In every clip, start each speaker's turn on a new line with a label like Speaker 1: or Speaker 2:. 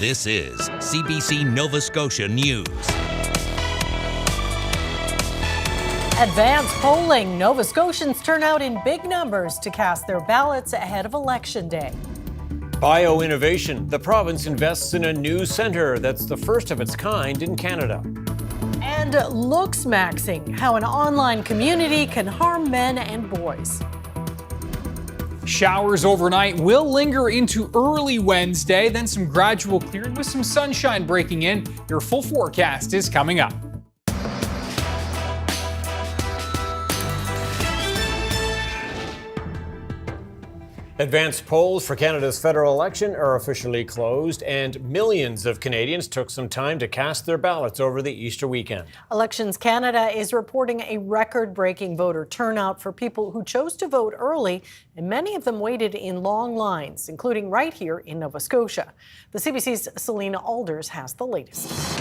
Speaker 1: This is CBC Nova Scotia News.
Speaker 2: Advanced polling. Nova Scotians turn out in big numbers to cast their ballots ahead of Election Day.
Speaker 3: Bio-innovation. The province invests in a new centre that's the first of its kind in Canada.
Speaker 2: And looksmaxxing. How an online community can harm men and boys.
Speaker 4: Showers overnight will linger into early Wednesday, then some gradual clearing with some sunshine breaking in. Your full forecast is coming up.
Speaker 3: Advanced polls for Canada's federal election are officially closed, and millions of Canadians took some time to cast their ballots over the Easter weekend.
Speaker 2: Elections Canada is reporting a record-breaking voter turnout for people who chose to vote early, and many of them waited in long lines, including right here in Nova Scotia. The CBC's Selena Alders has the latest.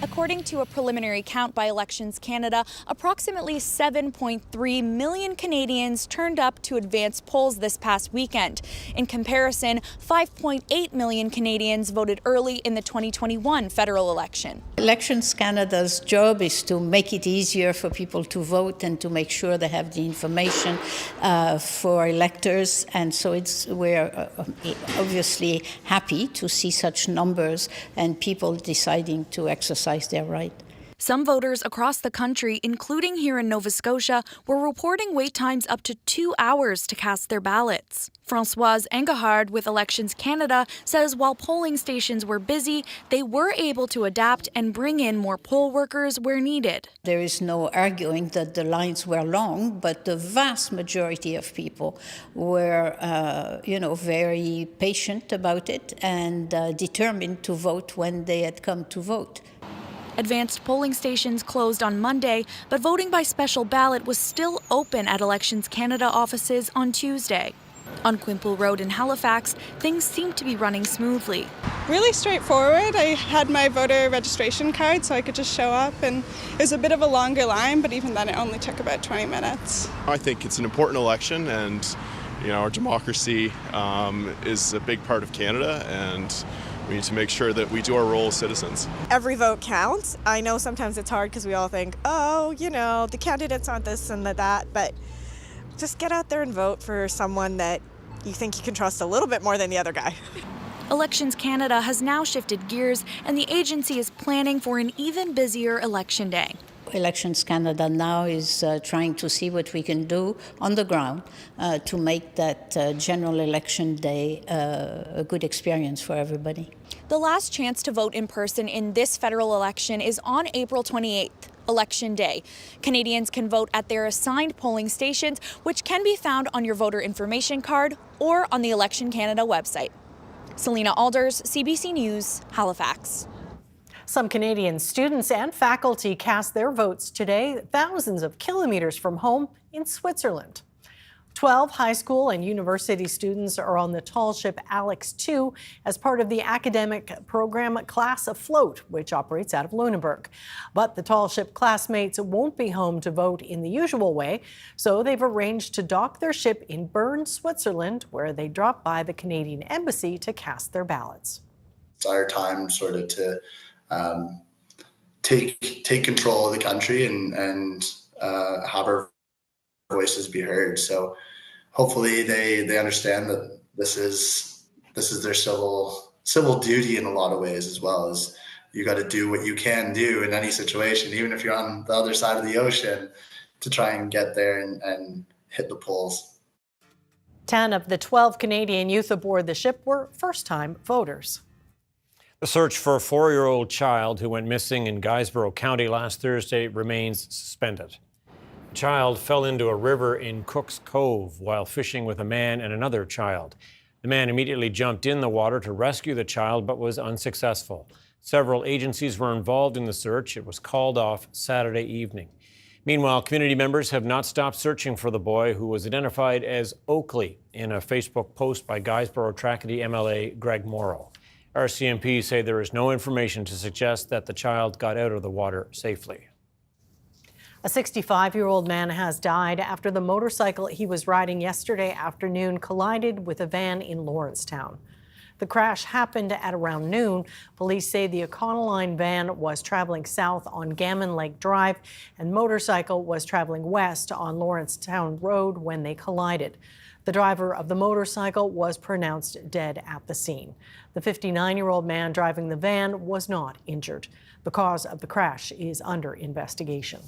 Speaker 5: According to a preliminary count by Elections Canada, approximately 7.3 million Canadians turned up to advance polls this past weekend. In comparison, 5.8 million Canadians voted early in the 2021 federal election.
Speaker 6: Elections Canada's job is to make it easier for people to vote and to make sure they have the information for electors. And so we're obviously happy to see such numbers and people deciding to exercise their right.
Speaker 5: Some voters across the country, including here in Nova Scotia, were reporting wait times up to 2 hours to cast their ballots. Françoise Engehard with Elections Canada says while polling stations were busy, they were able to adapt and bring in more poll workers where needed.
Speaker 6: There is no arguing that the lines were long, but the vast majority of people were, very patient about it and determined to vote when they had come to vote.
Speaker 5: Advanced polling stations closed on Monday, but voting by special ballot was still open at Elections Canada offices on Tuesday. On Quimple Road in Halifax, things seemed to be running smoothly.
Speaker 7: Really straightforward. I had my voter registration card so I could just show up, and it was a bit of a longer line, but even then it only took about 20 minutes.
Speaker 8: I think it's an important election, and our democracy is a big part of Canada, and we need to make sure that we do our role as citizens.
Speaker 9: Every vote counts. I know sometimes it's hard because we all think, the candidates aren't this and that, but just get out there and vote for someone that you think you can trust a little bit more than the other guy.
Speaker 5: Elections Canada has now shifted gears, and the agency is planning for an even busier election day.
Speaker 6: Elections Canada now is trying to see what we can do on the ground to make that general election day a good experience for everybody.
Speaker 5: The last chance to vote in person in this federal election is on April 28th, Election Day. Canadians can vote at their assigned polling stations, which can be found on your voter information card or on the Election Canada website. Selena Alders, CBC News, Halifax.
Speaker 2: Some Canadian students and faculty cast their votes today, thousands of kilometers from home in Switzerland. 12 high school and university students are on the tall ship Alex II as part of the academic program Class Afloat, which operates out of Lunenburg. But the tall ship classmates won't be home to vote in the usual way, so they've arranged to dock their ship in Bern, Switzerland, where they drop by the Canadian Embassy to cast their ballots.
Speaker 10: It's our time sort of to take control of the country and have our voices be heard. So hopefully they understand that this is their civil duty in a lot of ways, as well as you got to do what you can do in any situation, even if you're on the other side of the ocean, to try and get there and hit the polls.
Speaker 2: 10 of the 12 Canadian youth aboard the ship were first-time voters.
Speaker 3: The search for a 4-year-old child who went missing in Guysborough County last Thursday remains suspended. The child fell into a river in Cook's Cove while fishing with a man and another child. The man immediately jumped in the water to rescue the child but was unsuccessful. Several agencies were involved in the search. It was called off Saturday evening. Meanwhile, community members have not stopped searching for the boy, who was identified as Oakley in a Facebook post by Guysborough Tracadie MLA Greg Morrow. RCMP say there is no information to suggest that the child got out of the water safely.
Speaker 2: A 65-year-old man has died after the motorcycle he was riding yesterday afternoon collided with a van in Lawrencetown. The crash happened at around noon. Police say the Econoline van was traveling south on Gammon Lake Drive and motorcycle was traveling west on Lawrencetown Road when they collided. The driver of the motorcycle was pronounced dead at the scene. The 59-year-old man driving the van was not injured. The cause of the crash is under investigation.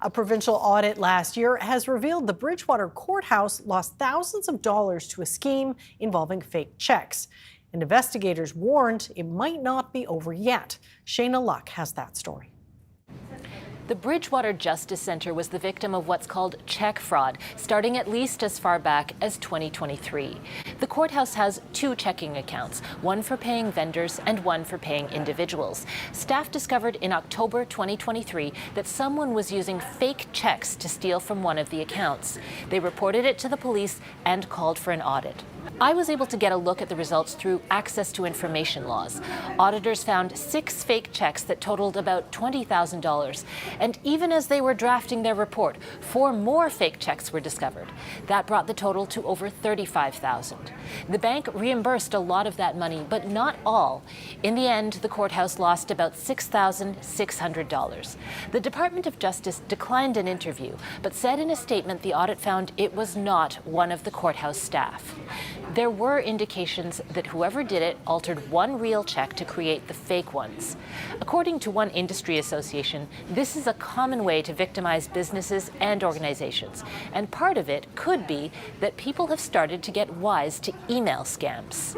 Speaker 2: A provincial audit last year has revealed the Bridgewater Courthouse lost thousands of dollars to a scheme involving fake checks. And investigators warned it might not be over yet. Shayna Luck has that story.
Speaker 11: The Bridgewater Justice Centre was the victim of what's called check fraud, starting at least as far back as 2023. The courthouse has two checking accounts, one for paying vendors and one for paying individuals. Staff discovered in October 2023 that someone was using fake checks to steal from one of the accounts. They reported it to the police and called for an audit. I was able to get a look at the results through access to information laws. Auditors found 6 fake checks that totaled about $20,000. And even as they were drafting their report, 4 more fake checks were discovered. That brought the total to over $35,000. The bank reimbursed a lot of that money, but not all. In the end, the courthouse lost about $6,600. The Department of Justice declined an interview, but said in a statement the audit found it was not one of the courthouse staff. There were indications that whoever did it altered one real check to create the fake ones. According to one industry association, this is a common way to victimize businesses and organizations. And part of it could be that people have started to get wise to email scams.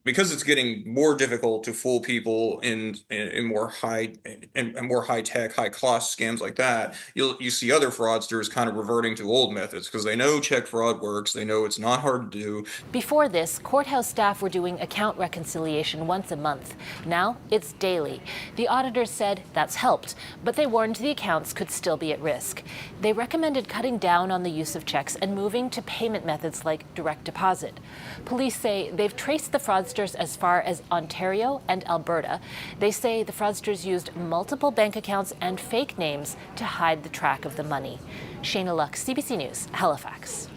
Speaker 12: Because it's getting more difficult to fool people in more high tech, high cost scams like that, you see other fraudsters kind of reverting to old methods because they know check fraud works, they know it's not hard to do.
Speaker 11: Before this, courthouse staff were doing account reconciliation once a month. Now it's daily. The auditors said that's helped, but they warned the accounts could still be at risk. They recommended cutting down on the use of checks and moving to payment methods like direct deposit. Police say they've traced the fraudsters as far as Ontario and Alberta. They say the fraudsters used multiple bank accounts and fake names to hide the track of the money. Shayna Luck, CBC News, Halifax.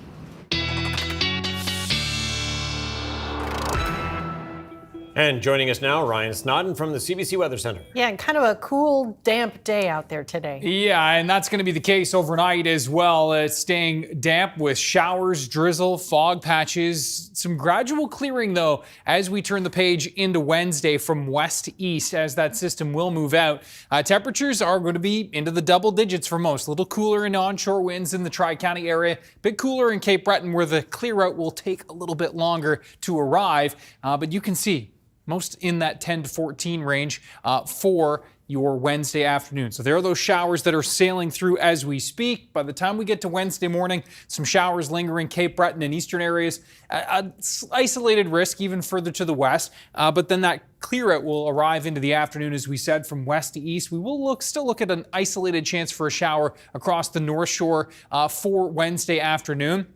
Speaker 3: And joining us now, Ryan Snoddon from the CBC Weather Center.
Speaker 2: Yeah, and kind of a cool, damp day out there today.
Speaker 4: Yeah, and that's going to be the case overnight as well. It's staying damp with showers, drizzle, fog patches. Some gradual clearing, though, as we turn the page into Wednesday from west to east as that system will move out. Temperatures are going to be into the double digits for most. A little cooler in onshore winds in the Tri-County area. A bit cooler in Cape Breton where the clear out will take a little bit longer to arrive. But you can see most in that 10 to 14 range for your Wednesday afternoon. So there are those showers that are sailing through as we speak. By the time we get to Wednesday morning, some showers lingering Cape Breton and eastern areas. Isolated risk even further to the west, but then that clear out will arrive into the afternoon, as we said, from west to east. We will still look at an isolated chance for a shower across the North Shore for Wednesday afternoon.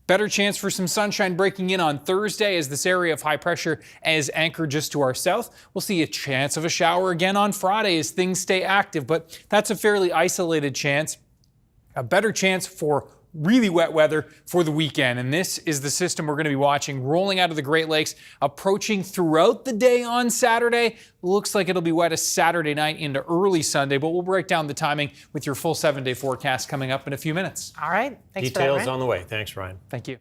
Speaker 4: Better chance for some sunshine breaking in on Thursday as this area of high pressure is anchored just to our south. We'll see a chance of a shower again on Friday as things stay active, but that's a fairly isolated chance. A better chance for really wet weather for the weekend. And this is the system we're going to be watching rolling out of the Great Lakes, approaching throughout the day on Saturday. Looks like it'll be wet a Saturday night into early Sunday, but we'll break down the timing with your full 7-day forecast coming up in a few minutes.
Speaker 2: All right. Thanks
Speaker 3: Details
Speaker 2: for that, Ryan.
Speaker 3: on the way. Thanks, Ryan.
Speaker 4: Thank you.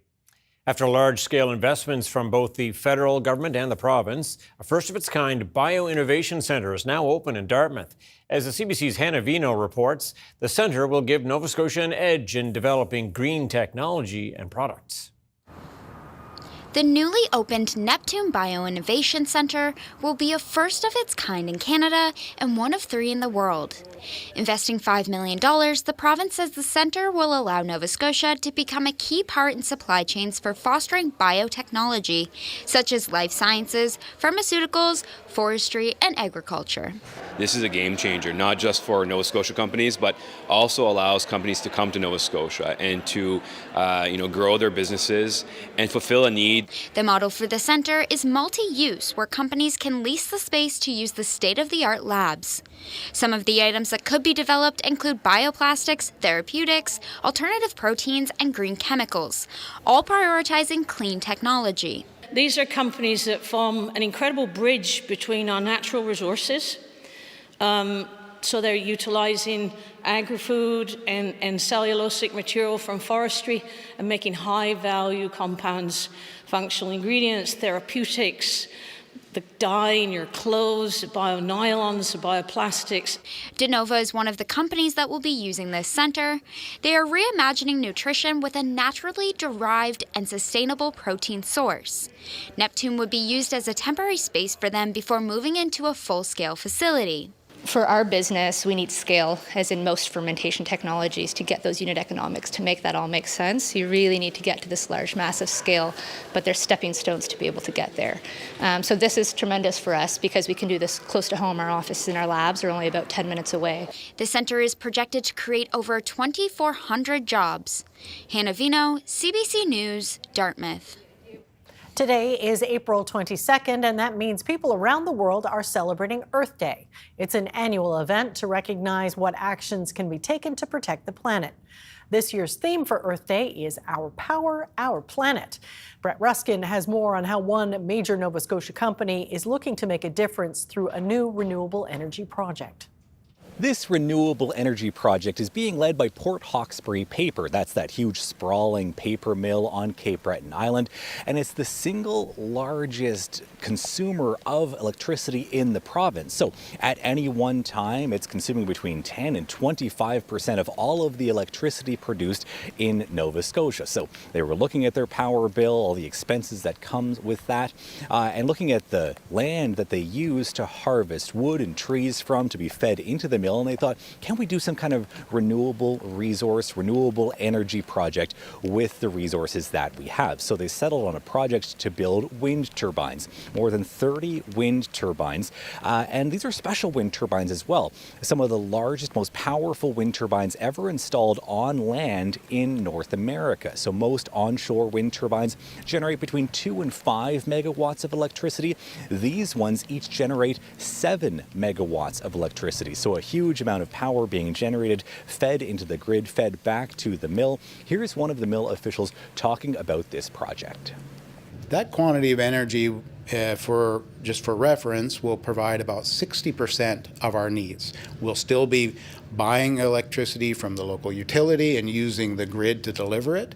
Speaker 3: After large-scale investments from both the federal government and the province, a first-of-its-kind bio-innovation center is now open in Dartmouth. As the CBC's Hannah Vino reports, the center will give Nova Scotia an edge in developing green technology and products.
Speaker 13: The newly opened Neptune Bio-Innovation Centre will be a first of its kind in Canada and one of 3 in the world. Investing $5 million, the province says the centre will allow Nova Scotia to become a key part in supply chains for fostering biotechnology, such as life sciences, pharmaceuticals, forestry, and agriculture.
Speaker 14: This is a game changer, not just for Nova Scotia companies, but also allows companies to come to Nova Scotia and to grow their businesses and fulfill a need.
Speaker 13: The model for the centre is multi-use, where companies can lease the space to use the state-of-the-art labs. Some of the items that could be developed include bioplastics, therapeutics, alternative proteins, and green chemicals, all prioritizing clean technology.
Speaker 15: these are companies that form an incredible bridge between our natural resources. So they're utilizing agri-food and cellulosic material from forestry and making high-value compounds, functional ingredients, therapeutics, the dye in your clothes, the bio-nylons, the bioplastics.
Speaker 13: Nova is one of the companies that will be using this center. They are reimagining nutrition with a naturally derived and sustainable protein source. Neptune would be used as a temporary space for them before moving into a full-scale facility.
Speaker 16: For our business, we need scale, as in most fermentation technologies, to get those unit economics, to make that all make sense. You really need to get to this large, massive scale, but there's stepping stones to be able to get there. So this is tremendous for us because we can do this close to home. Our offices and our labs are only about 10 minutes away.
Speaker 13: The center is projected to create over 2,400 jobs. Hannah Vino, CBC News, Dartmouth.
Speaker 2: Today is April 22nd, and that means people around the world are celebrating Earth Day. It's an annual event to recognize what actions can be taken to protect the planet. This year's theme for Earth Day is Our Power, Our Planet. Brett Ruskin has more on how one major Nova Scotia company is looking to make a difference through a new renewable energy project.
Speaker 17: This renewable energy project is being led by Port Hawkesbury Paper. That's that huge sprawling paper mill on Cape Breton Island. And it's the single largest consumer of electricity in the province. So at any one time, it's consuming between 10 and 25% of all of the electricity produced in Nova Scotia. So they were looking at their power bill, all the expenses that comes with that, and looking at the land that they use to harvest wood and trees from to be fed into the mill, and they thought, can we do some kind of renewable resource, renewable energy project with the resources that we have? So they settled on a project to build wind turbines, more than 30 wind turbines, and these are special wind turbines as well. Some of the largest, most powerful wind turbines ever installed on land in North America. So most onshore wind turbines generate between 2 and 5 megawatts of electricity. These ones each generate 7 megawatts of electricity. So a huge amount of power being generated, fed into the grid, fed back to the mill. Here's one of the mill officials talking about this project.
Speaker 18: That quantity of energy, for reference, will provide about 60% of our needs. We'll still be buying electricity from the local utility and using the grid to deliver it,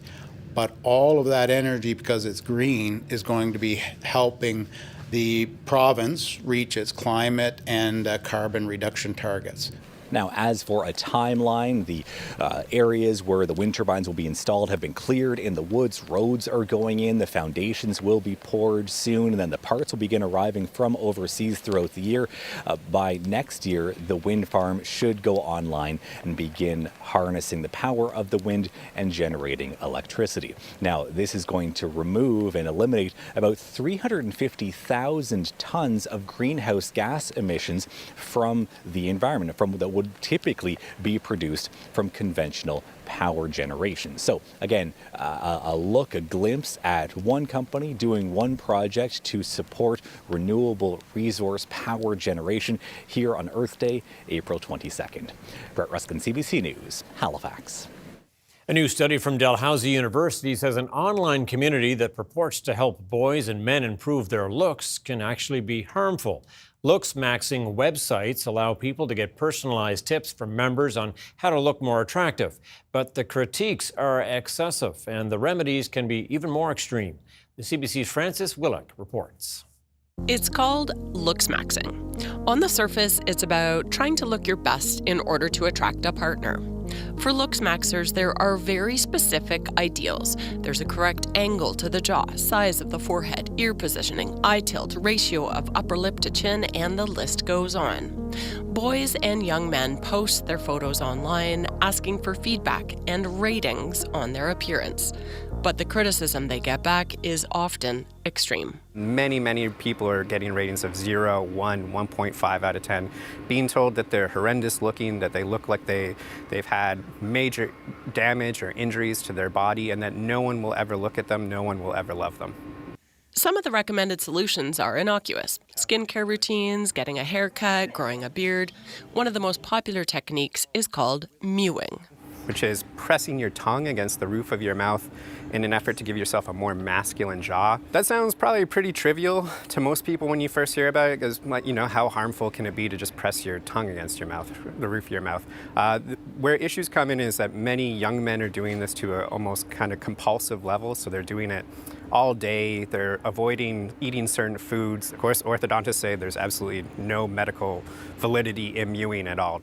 Speaker 18: but all of that energy, because it's green, is going to be helping the province reach its climate and carbon reduction targets.
Speaker 17: Now, as for a timeline, the areas where the wind turbines will be installed have been cleared in the woods. Roads are going in. The foundations will be poured soon, and then the parts will begin arriving from overseas throughout the year. By next year, the wind farm should go online and begin harnessing the power of the wind and generating electricity. Now, this is going to remove and eliminate about 350,000 tons of greenhouse gas emissions from the environment, from that would typically be produced from conventional power generation. So again, a glimpse at one company doing one project to support renewable resource power generation here on Earth Day, April 22nd. Brett Ruskin, CBC News, Halifax.
Speaker 3: A new study from Dalhousie University says an online community that purports to help boys and men improve their looks can actually be harmful. Looksmaxxing websites allow people to get personalized tips from members on how to look more attractive. But the critiques are excessive, and the remedies can be even more extreme. The CBC's Frances Willock reports.
Speaker 19: It's called looksmaxxing. On the surface, it's about trying to look your best in order to attract a partner. For looksmaxxers, there are very specific ideals. There's a correct angle to the jaw, size of the forehead, ear positioning, eye tilt, ratio of upper lip to chin, and the list goes on. Boys and young men post their photos online, asking for feedback and ratings on their appearance. But the criticism they get back is often extreme.
Speaker 20: Many people are getting ratings of 0, 1, 1.5 out of 10, being told that they're horrendous looking, that they look like they've had major damage or injuries to their body, and that no one will ever look at them, no one will ever love them.
Speaker 19: Some of the recommended solutions are innocuous. Skincare routines, getting a haircut, growing a beard. One of the most popular techniques is called mewing.
Speaker 20: which is pressing your tongue against the roof of your mouth in an effort to give yourself a more masculine jaw. That sounds probably pretty trivial to most people when you first hear about it, because, you know, how harmful can it be to just press your tongue against your mouth, the roof of your mouth? Where issues come in is that many young men are doing this to an almost kind of compulsive level, so they're doing it all day, they're avoiding eating certain foods. Of course, orthodontists say there's absolutely no medical validity in mewing at all.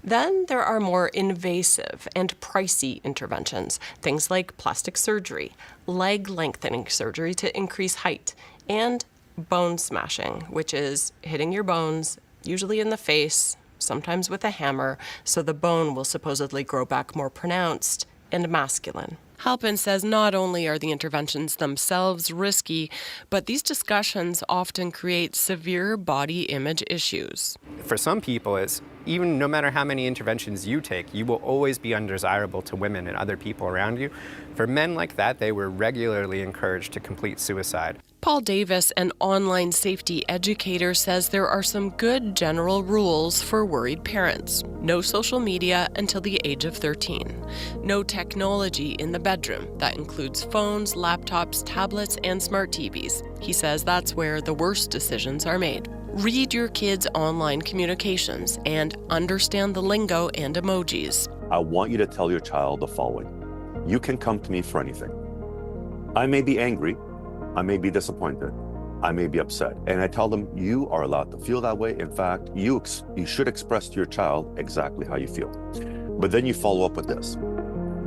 Speaker 19: Then there are more invasive and pricey interventions, things like plastic surgery, leg lengthening surgery to increase height, and bone smashing, which is hitting your bones, usually in the face, sometimes with a hammer, so the bone will supposedly grow back more pronounced and masculine. Halpin says not only are the interventions themselves risky, but these discussions often create severe body image issues.
Speaker 20: For some people, it's even no matter how many interventions you take, you will always be undesirable to women and other people around you. For men like that, they were regularly encouraged to complete suicide.
Speaker 19: Paul Davis, an online safety educator, says there are some good general rules for worried parents. No social media until the age of 13. No technology in the bedroom. That includes phones, laptops, tablets, and smart TVs. He says that's where the worst decisions are made. Read your kids' online communications and understand the lingo and emojis.
Speaker 21: I want you to tell your child the following. You can come to me for anything. I may be angry. I may be disappointed. I may be upset. And I tell them, you are allowed to feel that way. In fact, you should express to your child exactly how you feel. But then you follow up with this.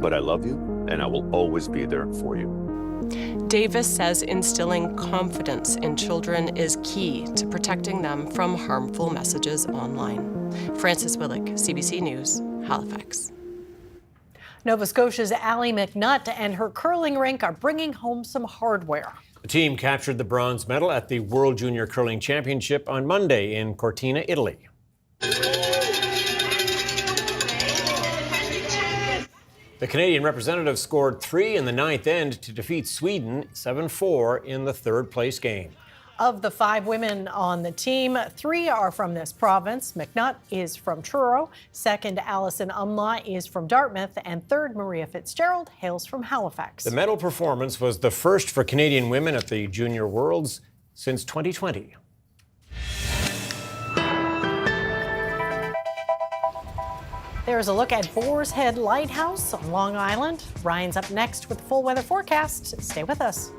Speaker 21: But I love you, and I will always be there for you.
Speaker 19: Davis says instilling confidence in children is key to protecting them from harmful messages online. Frances Willick, CBC News, Halifax.
Speaker 2: Nova Scotia's Allie McNutt and her curling rink are bringing home some hardware.
Speaker 3: The team captured the bronze medal at the World Junior Curling Championship on Monday in Cortina, Italy. The Canadian representative scored 3 in the ninth end to defeat Sweden 7-4 in the third-place game.
Speaker 2: Of the 5 women on the team, 3 are from this province. McNutt is from Truro, second Alison Umlaw is from Dartmouth, and third Maria Fitzgerald hails from Halifax.
Speaker 3: The medal performance was the first for Canadian women at the Junior Worlds since 2020.
Speaker 2: There's a look at Boar's Head Lighthouse on Long Island. Ryan's up next with the full weather forecast. Stay with us.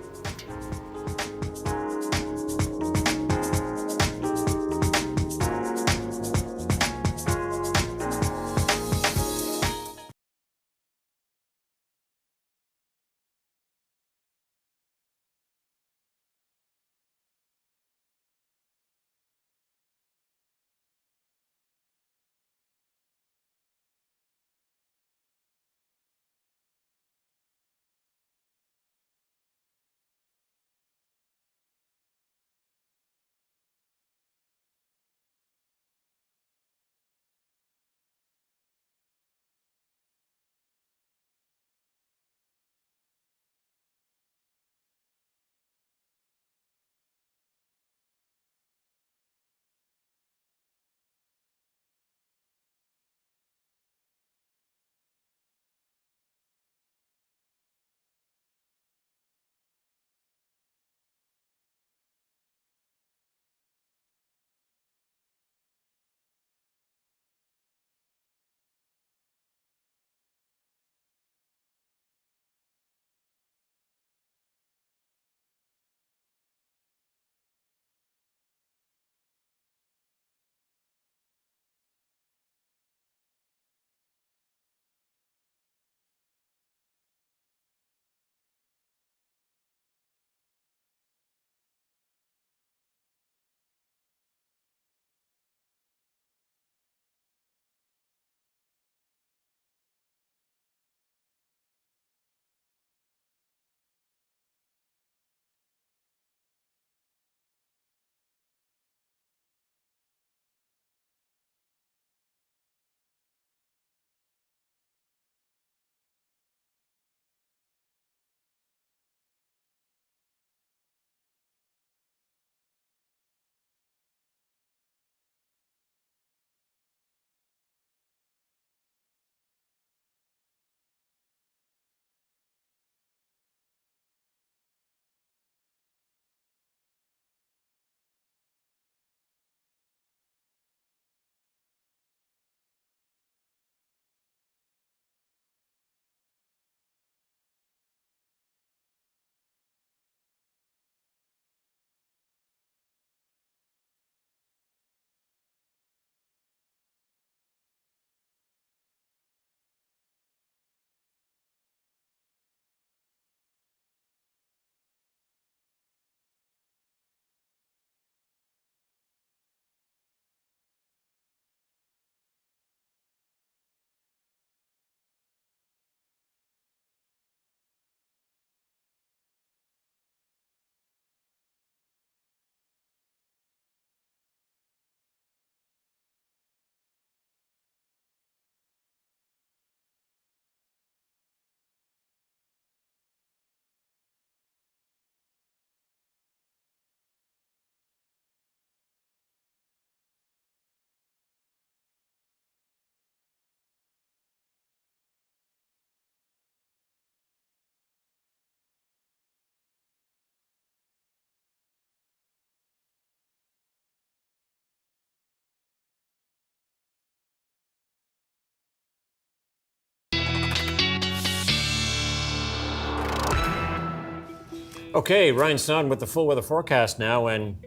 Speaker 3: Okay, Ryan Snoddon with the full weather forecast now, and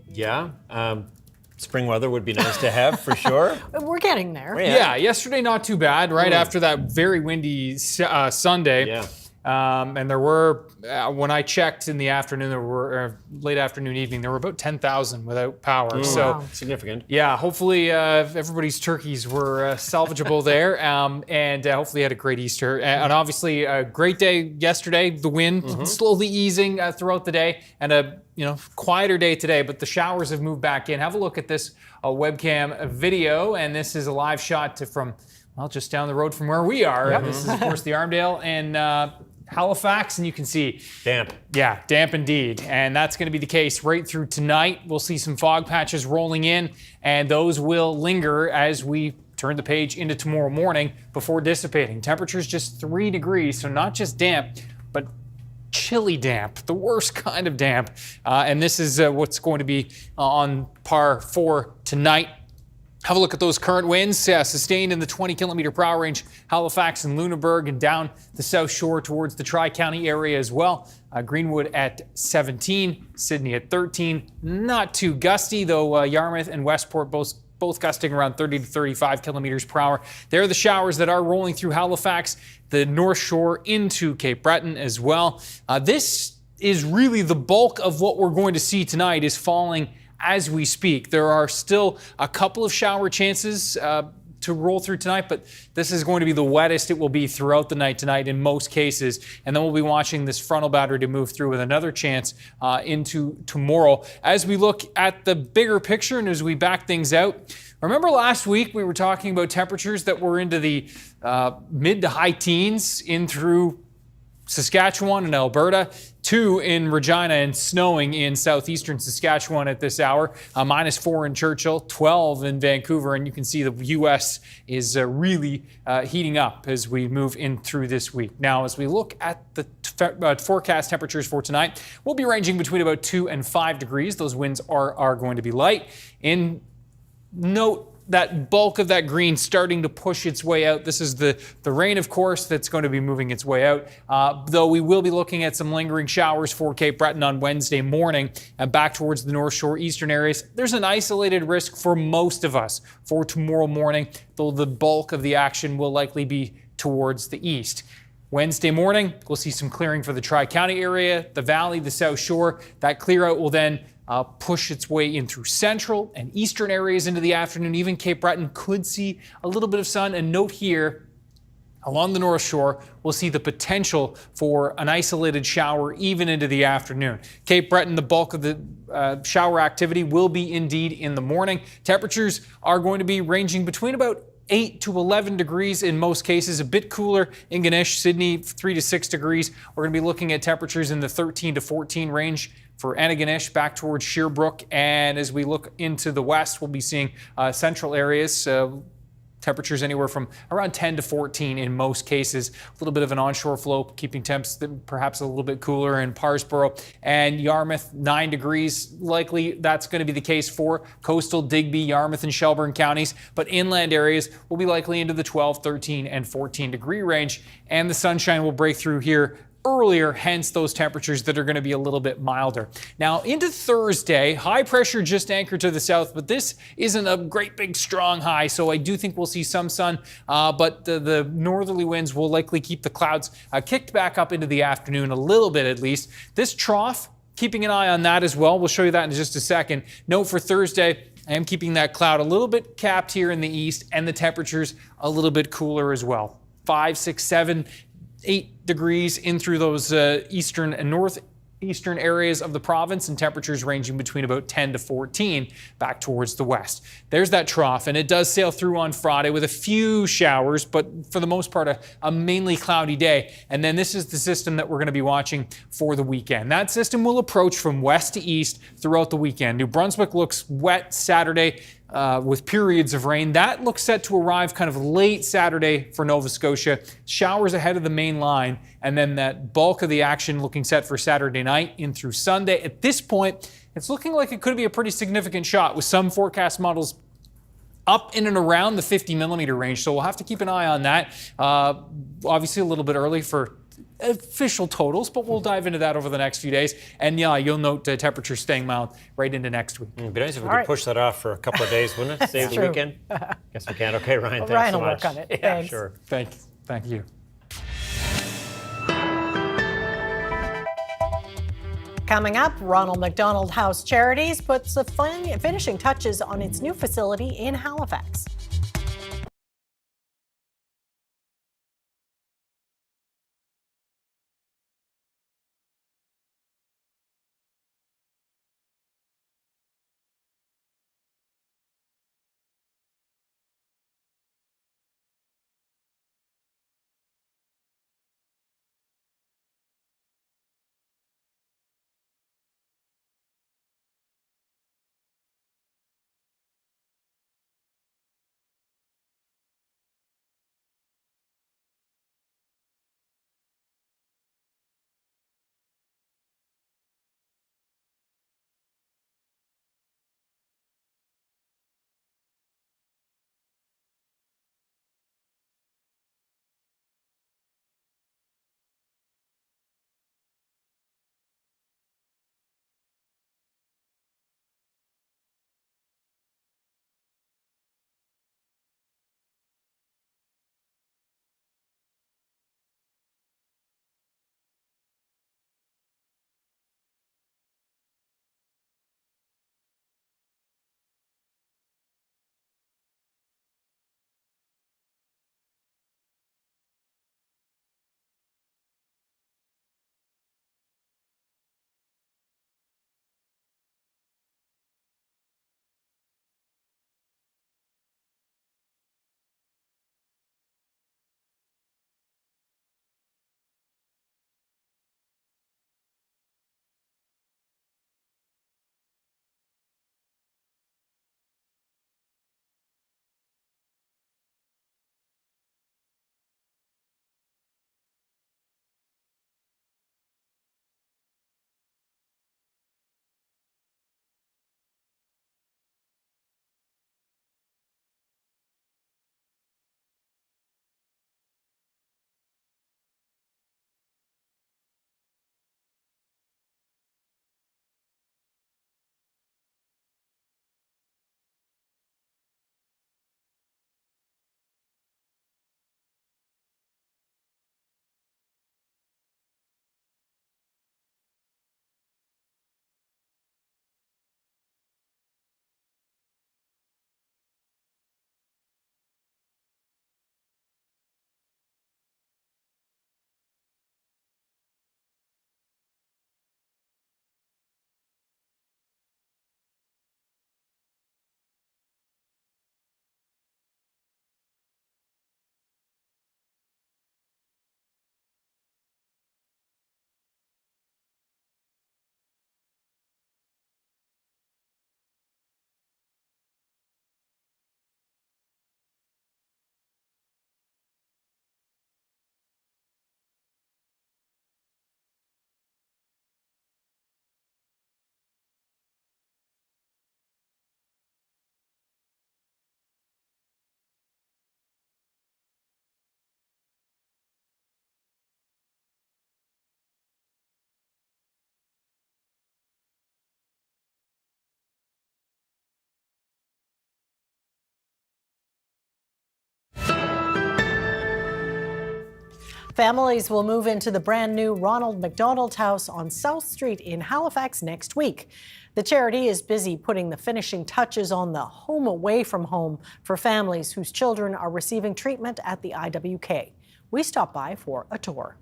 Speaker 3: spring weather would be nice to have for sure.
Speaker 2: We're getting there.
Speaker 4: Yeah, yesterday not too bad, right after that very windy Sunday.
Speaker 3: Yeah.
Speaker 4: And there were, when I checked in the afternoon, there were late afternoon, evening, there were about 10,000 without power. So
Speaker 3: significant.
Speaker 4: Yeah, hopefully everybody's turkeys were salvageable there, and hopefully had a great Easter. And obviously a great day yesterday. The wind slowly easing throughout the day, and a quieter day today. But the showers have moved back in. Have a look at this webcam video, and this is a live shot from just down the road from where we are.
Speaker 3: Yep.
Speaker 4: This is of course the Armdale and Halifax, and you can see
Speaker 3: damp.
Speaker 4: Yeah, damp indeed. And that's going to be the case right through tonight. We'll see some fog patches rolling in, and those will linger as we turn the page into tomorrow morning before dissipating. Temperatures just 3 degrees, so not just damp, but chilly damp, the worst kind of damp. And this is what's going to be on par for tonight. Have a look at those current winds, sustained in the 20-kilometer-per-hour range, Halifax and Lunenburg, and down the South Shore towards the Tri-County area as well. Greenwood at 17, Sydney at 13. Not too gusty, though Yarmouth and Westport both gusting around 30 to 35 kilometers per hour. There are the showers that are rolling through Halifax, the North Shore into Cape Breton as well. This is really the bulk of what we're going to see tonight is falling as we speak. There are still a couple of shower chances to roll through tonight, but this is going to be the wettest it will be throughout the night tonight in most cases. And then we'll be watching this frontal boundary to move through with another chance into tomorrow. As we look at the bigger picture and as we back things out, remember last week we were talking about temperatures that were into the mid to high teens in through Saskatchewan and Alberta, 2 in Regina, and snowing in southeastern Saskatchewan at this hour, -4 in Churchill, 12 in Vancouver, and you can see the U.S. is really heating up as we move in through this week. Now, as we look at the forecast temperatures for tonight, we'll be ranging between about 2 and 5 degrees. Those winds are going to be light. In note that bulk of that green starting to push its way out. This is the rain, of course, that's going to be moving its way out. Though we will be looking at some lingering showers for Cape Breton on Wednesday morning and back towards the North Shore eastern areas. There's an isolated risk for most of us for tomorrow morning, though the bulk of the action will likely be towards the east. Wednesday morning, we'll see some clearing for the Tri-County area, the Valley, the South Shore. That clear out will then push its way in through central and eastern areas into the afternoon. Even Cape Breton could see a little bit of sun. And note here, along the North Shore, we'll see the potential for an isolated shower even into the afternoon. Cape Breton, the bulk of the shower activity will be indeed in the morning. Temperatures are going to be ranging between about 8 to 11 degrees in most cases, a bit cooler in Ganesh, Sydney, 3 to 6 degrees. We're going to be looking at temperatures in the 13 to 14 range for Antigonish back towards Sherbrooke. And as we look into the west, we'll be seeing central areas, temperatures anywhere from around 10 to 14 in most cases. A little bit of an onshore flow, keeping temps perhaps a little bit cooler in Parsboro and Yarmouth, 9 degrees. Likely that's going to be the case for coastal Digby, Yarmouth, and Shelburne counties. But inland areas will be likely into the 12, 13, and 14 degree range. And the sunshine will break through here earlier, hence those temperatures that are going to be a little bit milder. Now into Thursday, high pressure just anchored to the south, but this isn't a great big strong high, so I do think we'll see some sun, but the northerly winds will likely keep the clouds kicked back up into the afternoon a little bit at least. This trough, keeping an eye on that as well. We'll show you that in just a second. Note for Thursday, I am keeping that cloud a little bit capped here in the east and the temperatures a little bit cooler as well. 5, 6, 7, 8 degrees in through those eastern and northeastern areas of the province, and temperatures ranging between about 10 to 14 back towards the west. There's that trough, and it does sail through on Friday with a few showers, but for the most part a mainly cloudy day. And then this is the system that we're going to be watching for the weekend. That system will approach from west to east throughout the weekend. New Brunswick looks wet Saturday, with periods of rain. That looks set to arrive kind of late Saturday for Nova Scotia. Showers ahead of the main line, and then that bulk of the action looking set for Saturday night in through Sunday. At this point, it's looking like it could be a pretty significant shot with some forecast models up in and around the 50 millimeter range. So we'll have to keep an eye on that. Obviously a little bit early for official totals, but we'll dive into that over the next few days. And yeah, you'll note temperatures staying mild right into next week.
Speaker 3: It'd be nice if we could push that off for a couple of days, wouldn't it? Save the weekend. Guess we can. Okay, Ryan, thanks
Speaker 2: Ryan
Speaker 3: so
Speaker 2: will
Speaker 3: much.
Speaker 2: work on it.
Speaker 3: Yeah,
Speaker 2: Thanks.
Speaker 3: sure.
Speaker 4: Thank you.
Speaker 2: Coming up, Ronald McDonald House Charities puts the finishing touches on its new facility in Halifax. Families will move into the brand new Ronald McDonald House on South Street in Halifax next week. The charity is busy putting the finishing touches on the home away from home for families whose children are receiving treatment at the IWK. We stopped by for a tour.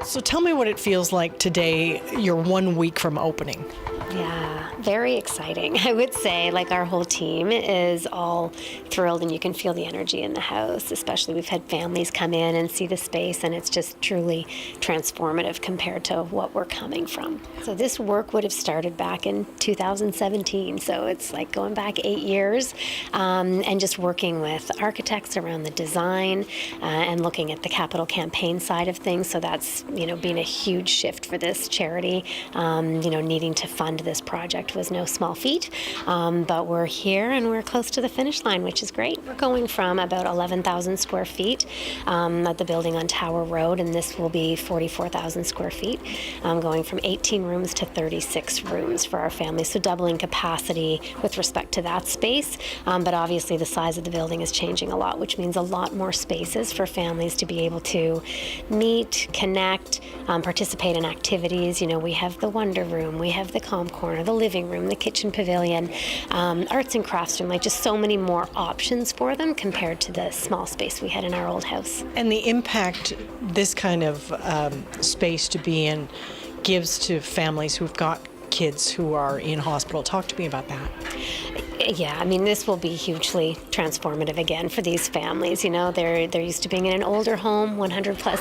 Speaker 2: So tell me what it feels like today. You're 1 week from opening.
Speaker 1: Yeah, very exciting. I would say like our whole team is all thrilled, and you can feel the energy in the house. Especially we've had families come in and see the space, and it's just truly transformative compared to what we're coming from. So this work would have started back in 2017. So it's like going back 8 years, and just working with architects around the design and looking at the capital campaign side of things. So that's been a huge shift for this charity. Needing to fund this project was no small feat, but we're here and we're close to the finish line, which is great. We're going from about 11,000 square feet at the building on Tower Road, and this will be 44,000 square feet, going from 18 rooms to 36 rooms for our families, so doubling capacity with respect to that space. But obviously the size of the building is changing a lot, which means a lot more spaces for families to be able to meet, connect, participate in activities. We have the Wonder Room, we have the Calm Corner, the living room, the kitchen pavilion, arts and crafts room, just so many more options for them compared to the small space we had in our old house.
Speaker 2: And the impact this kind of space to be in gives to families who've got kids who are in hospital. Talk to me about that.
Speaker 1: Yeah, this will be hugely transformative again for these families. They're used to being in an older home, 100 plus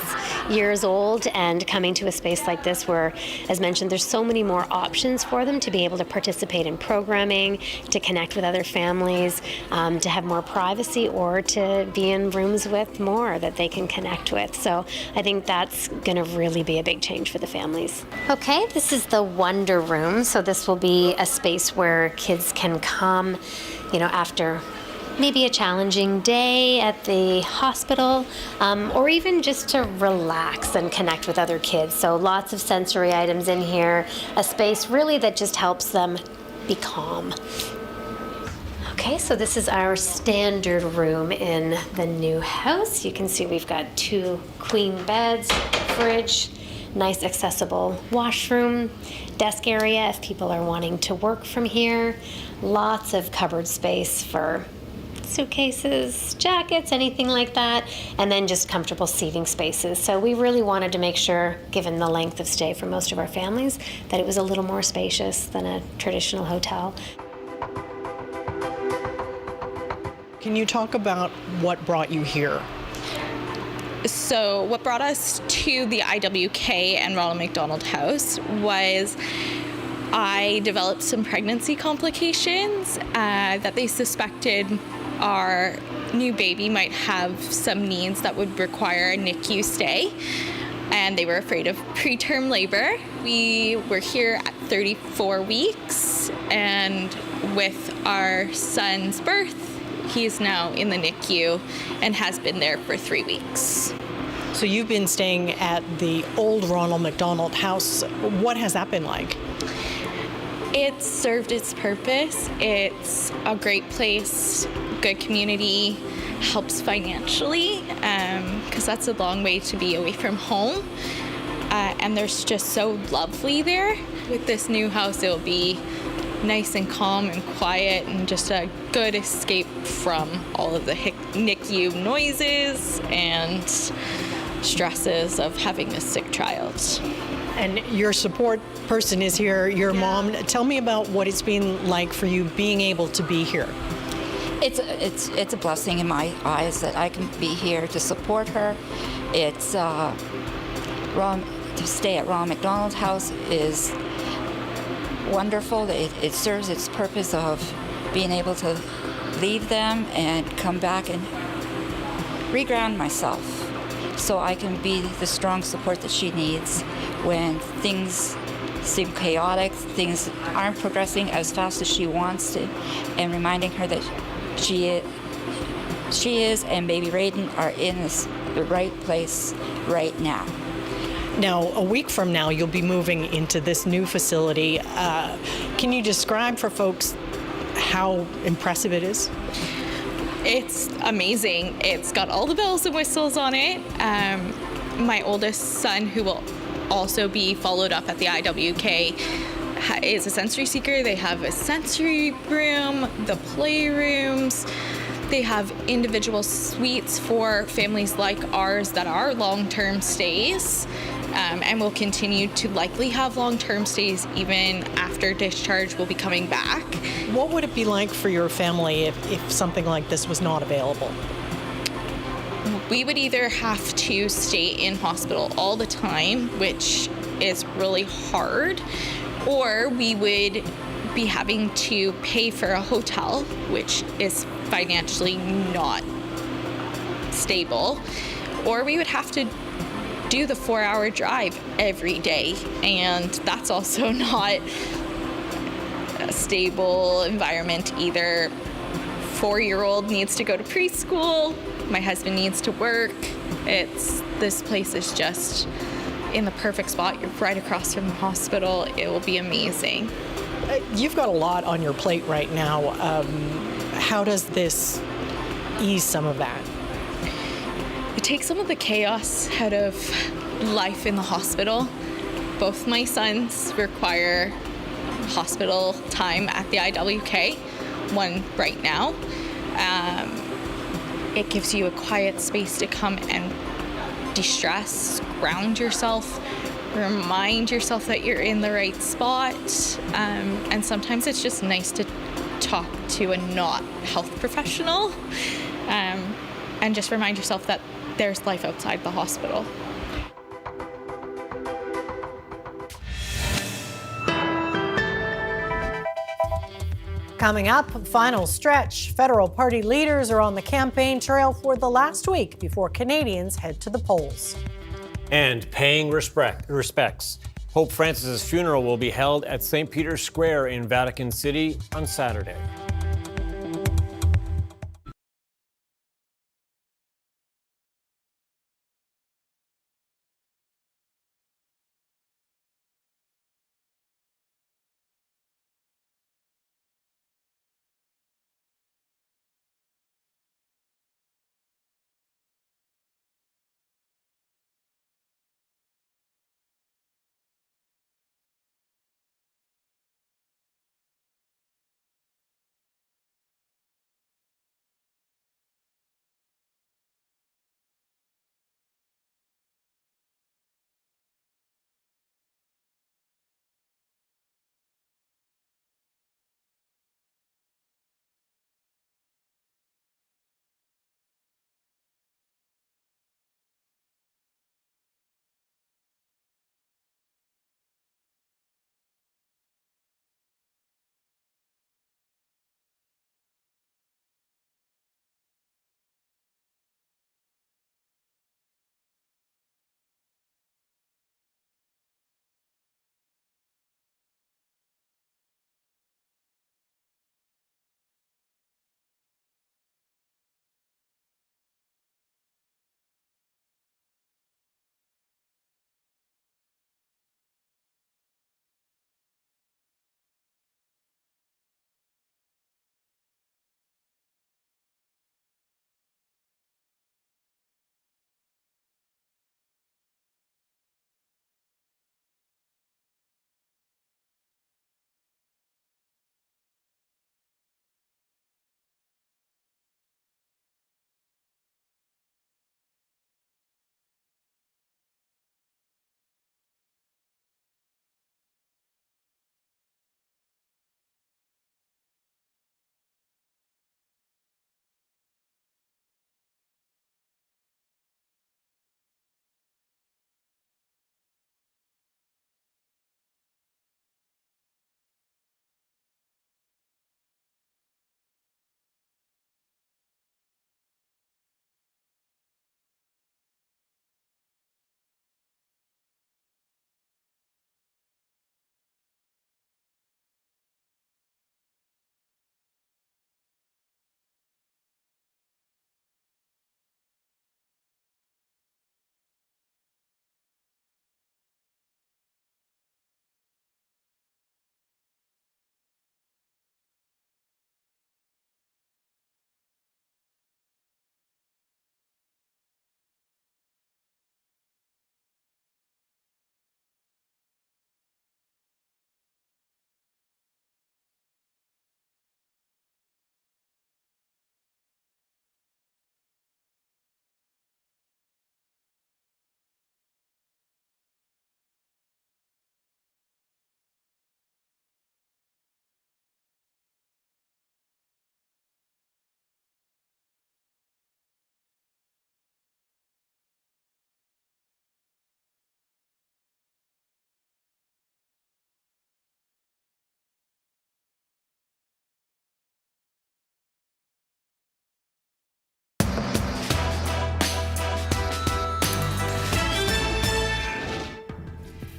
Speaker 1: years old, and coming to a space like this where, as mentioned, there's so many more options for them to be able to participate in programming, to connect with other families, to have more privacy, or to be in rooms with more that they can connect with. So I think that's going to really be a big change for the families. Okay, this is the Wonder Room. So this will be a space where kids can come after maybe a challenging day at the hospital, or even just to relax and connect with other kids. So lots of sensory items in here, a space really that just helps them be calm. Okay, so this is our standard room in the new house. You can see we've got 2 queen beds, fridge, nice accessible washroom, desk area if people are wanting to work from here. Lots of cupboard space for suitcases, jackets, anything like that, and then just comfortable seating spaces. So we really wanted to make sure, given the length of stay for most of our families, that it was a little more spacious than a traditional hotel.
Speaker 2: Can you talk about what brought you here?
Speaker 7: So what brought us to the IWK and Ronald McDonald House was I developed some pregnancy complications that they suspected our new baby might have some needs that would require a NICU stay, and they were afraid of preterm labor. We were here at 34 weeks, and with our son's birth, he's now in the NICU and has been there for 3 weeks.
Speaker 2: So you've been staying at the old Ronald McDonald House. What has that been like?
Speaker 7: It's served its purpose. It's a great place, good community, helps financially, because that's a long way to be away from home. And there's just so lovely there. With this new house, it'll be nice and calm and quiet and just a good escape from all of the NICU noises and stresses of having a sick child.
Speaker 2: And your support person is here, your mom. Tell me about what it's been like for you being able to be here.
Speaker 22: It's a blessing in my eyes that I can be here to support her. It's to stay at Ronald McDonald House is wonderful. It serves its purpose of being able to leave them and come back and reground myself so I can be the strong support that she needs when things seem chaotic, things aren't progressing as fast as she wants to, and reminding her that she is and baby Raiden are in the right place right now.
Speaker 2: Now, a week from now, you'll be moving into this new facility. Can you describe for folks how impressive it is?
Speaker 7: It's amazing. It's got all the bells and whistles on it. My oldest son, who will also be followed up at the IWK, is a sensory seeker. They have a sensory room, the playrooms. They have individual suites for families like ours that are long-term stays, and will continue to likely have long-term stays even after discharge. Will be coming back.
Speaker 2: What would it be like for your family if something like this was not available?
Speaker 7: We would either have to stay in hospital all the time, which is really hard, or we would be having to pay for a hotel, which is financially not stable, or we would have to do the 4-hour drive every day, and that's also not a stable environment either. 4-year-old needs to go to preschool. My husband needs to work. This place is just in the perfect spot. You're right across from the hospital. It will be amazing.
Speaker 2: You've got a lot on your plate right now. How does this ease some of that?
Speaker 7: It takes some of the chaos out of life in the hospital. Both my sons require hospital time at the IWK, one right now. It gives you a quiet space to come and de-stress, ground yourself, remind yourself that you're in the right spot. And sometimes it's just nice to talk to a not health professional and just remind yourself that there's life outside the hospital.
Speaker 2: Coming up, final stretch. Federal party leaders are on the campaign trail for the last week before Canadians head to the polls.
Speaker 3: And paying respects. Pope Francis's funeral will be held at St. Peter's Square in Vatican City on Saturday.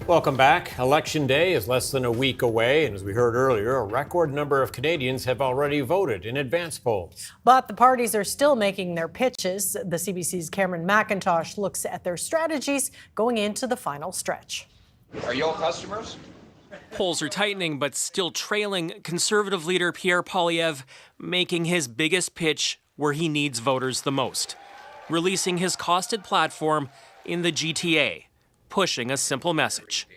Speaker 3: Welcome back. Election Day is less than a week away, and as we heard earlier, a record number of Canadians have already voted in advance polls.
Speaker 2: But the parties are still making their pitches. The CBC's Cameron McIntosh looks at their strategies going into the final stretch.
Speaker 8: Are you all customers?
Speaker 9: Polls are tightening, but still trailing Conservative leader Pierre Poilievre making his biggest pitch where he needs voters the most, releasing his costed platform in the GTA, pushing a simple message.